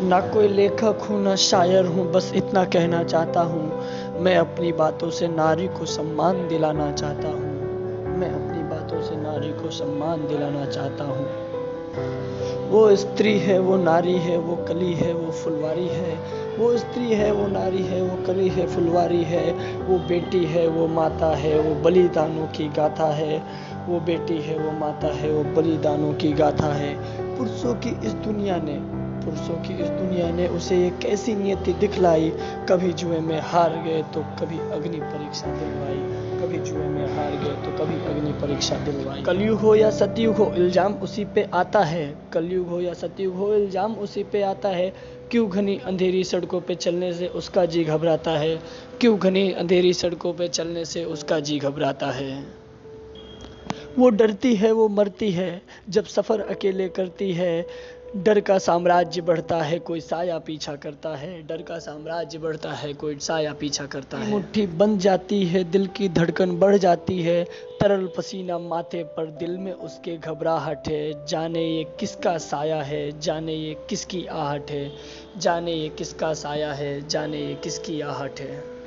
ना कोई लेखक हूँ ना शायर हूँ, बस इतना कहना चाहता हूँ, मैं अपनी बातों से नारी को सम्मान दिलाना चाहता हूँ। मैं अपनी बातों से नारी को सम्मान दिलाना चाहता हूँ। वो स्त्री है, वो नारी है, वो कली है, वो फुलवारी है। वो स्त्री है, वो नारी है, वो कली है, फुलवारी है। वो बेटी है, वो माता है, वो बलिदानों की गाथा है। वो बेटी है, वो माता है, वो बलिदानों की गाथा है। पुरुषों की इस दुनिया ने उसे एक ऐसी नियति दिखलाई, कभी जुए में हार गए तो कभी अग्नि परीक्षा दिलवाई। कभी जुए में हार गए तो कभी अग्नि परीक्षा दिलवाई। कलयुग हो या सतयुग हो, इल्जाम उसी पे आता है। कलयुग हो या सतयुग हो, इल्जाम उसी पे आता है। क्यों घनी अंधेरी सड़कों पे चलने से उसका जी घबराता है। क्यों घनी अंधेरी सड़कों पे चलने से उसका जी घबराता है। वो डरती है, वो मरती है, जब सफ़र अकेले करती है। डर का साम्राज्य बढ़ता है, कोई साया पीछा करता है। डर का साम्राज्य बढ़ता है, कोई साया पीछा करता है। मुट्ठी बंध जाती है, दिल की धड़कन बढ़ जाती है। तरल पसीना माथे पर, दिल में उसके घबराहट है। जाने ये किसका साया है, जाने ये किसकी आहट है। जाने ये किसका साया है, जाने ये किसकी आहट है।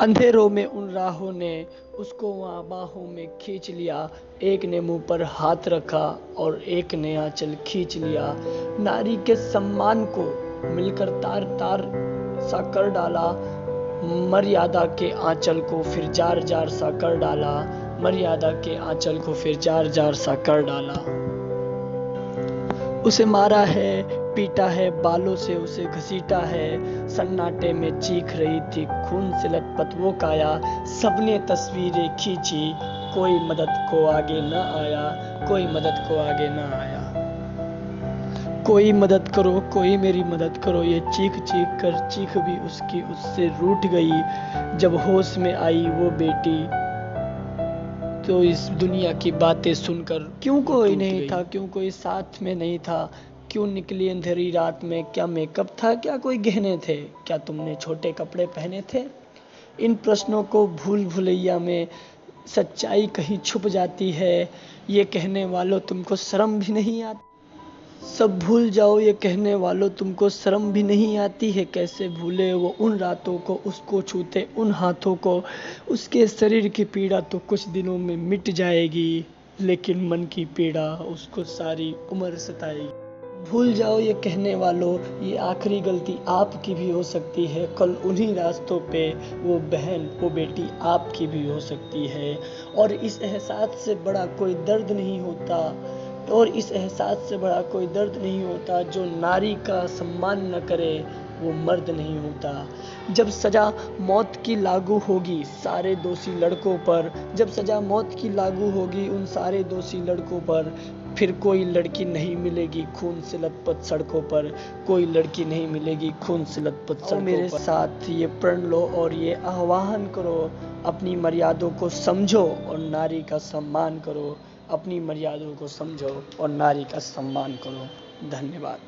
अंधेरों में उन राहों ने उसको वहाँ बाहों में खींच लिया। एक ने मुंह पर हाथ रखा और एक ने आंचल खींच लिया। नारी के सम्मान को मिलकर तार तार सा कर डाला। मर्यादा के आंचल को फिर जार जार सा कर डाला। मर्यादा के आंचल को फिर जार जार सा कर डाला। उसे मारा है, पीटा है, बालों से उसे घसीटा है। सन्नाटे में चीख रही थी खून से लथपथ वो काया। सबने तस्वीरें खींची, कोई मदद को आगे न आया। कोई मदद को आगे न आया। कोई मदद करो, कोई मेरी मदद करो, ये चीख चीख कर चीख भी उसकी उससे रूठ गई। जब होश में आई वो बेटी तो इस दुनिया की बातें सुनकर क्यों कोई नहीं था, क्यों कोई साथ में नहीं था। क्यों निकली अंधेरी रात में, क्या मेकअप था, क्या कोई गहने थे, क्या तुमने छोटे कपड़े पहने थे। इन प्रश्नों को भूल भुलैया में सच्चाई कहीं छुप जाती है। ये कहने वालों तुमको शर्म भी नहीं आती। सब भूल जाओ ये कहने वालों तुमको शर्म भी नहीं आती है। कैसे भूले वो उन रातों को, उसको छूते उन हाथों को। उसके शरीर की पीड़ा तो कुछ दिनों में मिट जाएगी, लेकिन मन की पीड़ा उसको सारी उम्र सताएगी। भूल जाओ ये कहने वालों, ये आखिरी गलती आपकी भी हो सकती है। कल उन्हीं रास्तों पे वो बहन, वो बेटी आपकी भी हो सकती है। और इस एहसास से बड़ा कोई दर्द नहीं होता, और इस एहसास से बड़ा कोई दर्द नहीं होता। जो नारी का सम्मान न करे वो मर्द नहीं होता। जब सजा मौत की लागू होगी सारे दोषी लड़कों पर, जब सजा मौत की लागू होगी उन सारे दोषी लड़कों पर, फिर कोई लड़की नहीं मिलेगी खून से लथपथ सड़कों पर। कोई लड़की नहीं मिलेगी खून से लथपथ सड़कों पर। मेरे साथ ये प्रण लो और ये आह्वान करो, अपनी मर्यादों को समझो और नारी का सम्मान करो। अपनी मर्यादाओं को समझो और नारी का सम्मान करो। धन्यवाद।